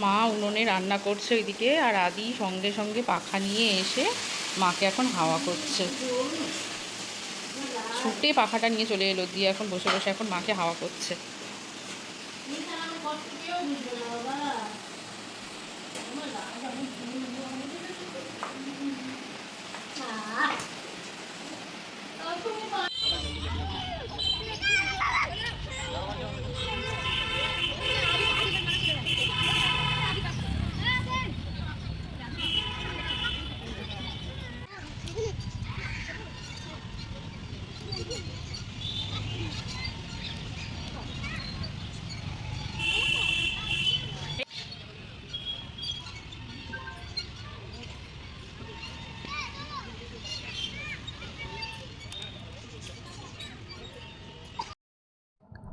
মা উনুনে রান্না করছে ওইদিকে, আর আদি সঙ্গে সঙ্গে পাখা নিয়ে এসে মাকে এখন হাওয়া করছে। ছুটে পাখাটা নিয়ে চলে এলো, দিয়ে এখন বসে বসে এখন মাকে হাওয়া করছে।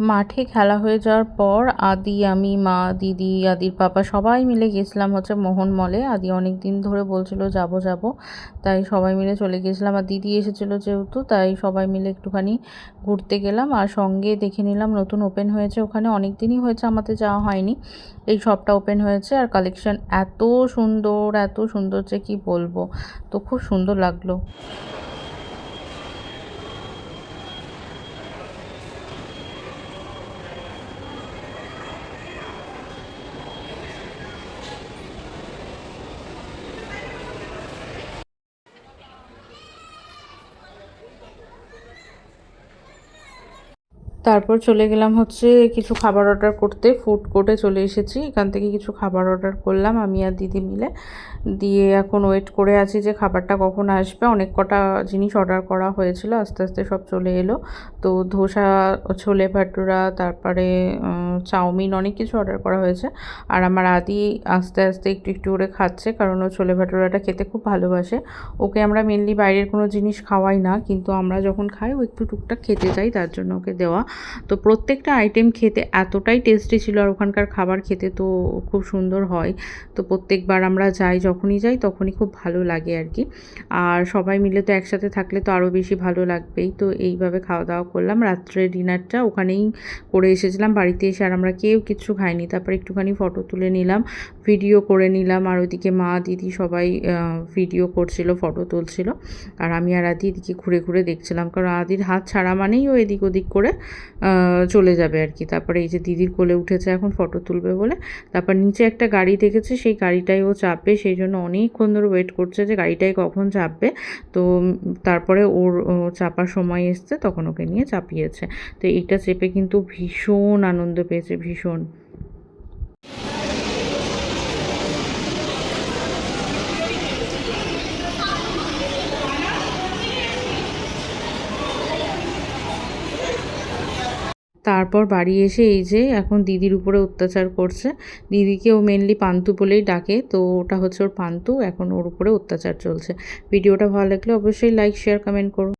মাঠে খেলা হয়ে যাওয়ার পর আদি, আমি, মা, দিদি, আদির পাপা সবাই মিলে গেছিলাম হচ্ছে মোহন মলে। আদি অনেক দিন ধরে বলছিল যাব যাব, তাই সবাই মিলে চলে গেছিলাম। আর দিদি এসেছিলো যেহেতু, তাই সবাই মিলে একটুখানি ঘুরতে গেলাম। আর সঙ্গে দেখে নিলাম নতুন ওপেন হয়েছে ওখানে, অনেক দিনই হয়েছে আমাদের যাওয়া হয়নি। এই শপটা ওপেন হয়েছে, আর কালেকশন এত সুন্দর যে কি বলবো। তো খুব সুন্দর লাগলো। তারপর চলে গেলাম হচ্ছে কিছু খাবার অর্ডার করতে। ফুড কোর্টে চলে এসেছি, এখান থেকে কিছু খাবার অর্ডার করলাম আমি আর দিদি মিলে। দিয়ে এখন ওয়েট করে আছি যে খাবারটা কখন আসবে। অনেক কটা জিনিস অর্ডার করা হয়েছিল, আস্তে আস্তে সব চলে এলো। তো ধোসা, ছোলে ভাটুরা, তারপরে চাউমিন, অনেক কিছু অর্ডার করা হয়েছে। আর আমার আদি আস্তে আস্তে একটু একটু করে খাচ্ছে, কারণ ও ছোলে ভাটুরাটা খেতে খুব ভালোবাসে। ওকে আমরা মেনলি বাইরের কোনো জিনিস খাওয়াই না, কিন্তু আমরা যখন খাই ও একটু টুকটাক খেতে চাই, তার জন্য ওকে দেওয়া। তো প্রত্যেকটা আইটেম খেতে এতটাই টেস্টি ছিল, আর ওখানকার খাবার খেতে তো খুব সুন্দর হয়। তো প্রত্যেকবার আমরা যখনই যাই তখনই খুব ভালো লাগে আর কি। আর সবাই মিলে তো একসাথে থাকলে তো আরও বেশি ভালো লাগবেই। তো এইভাবে খাওয়া দাওয়া করলাম। রাত্রে ডিনারটা ওখানেই করে এসেছিলাম, বাড়িতে এসে আর আমরা কেউ কিছু খাইনি। তারপর একটুখানি ফটো তুলে নিলাম, ভিডিও করে নিলাম। আর ওইদিকে মা, দিদি সবাই ভিডিও করছিল, ফটো তুলছিল। আর আমি আর আদি এদিকে ঘুরে ঘুরে দেখছিলাম, কারণ আদির হাত ছাড়া মানেই ও এদিক ওদিক করে চলে যাবে আর কি। তারপরে এই যে দিদির কোলে উঠেছে এখন ফটো তুলবে বলে। তারপর নিচে একটা গাড়ি দেখেছে, সেই গাড়িটাই ও চাপবে, সেই জন্য অনেকক্ষণ ধরে ওয়েট করছে যে গাড়িটাই কখন চাপবে। তো তারপরে ওর চাপার সময় এসছে, তখন ওকে নিয়ে চাপিয়েছে। তো এইটা চেপে কিন্তু ভীষণ আনন্দ পেয়েছে, ভীষণ। তারপর বাড়ি এসে এই যে এখন দিদির উপরে অত্যাচার করছে। দিদিকে ও মেনলি পান্তু বলেই ডাকে, তো ওটা হচ্ছে ওর পান্তু, এখন ওর উপরে অত্যাচার চলছে। ভিডিওটা ভালো লাগলে অবশ্যই লাইক, শেয়ার, কমেন্ট করুন।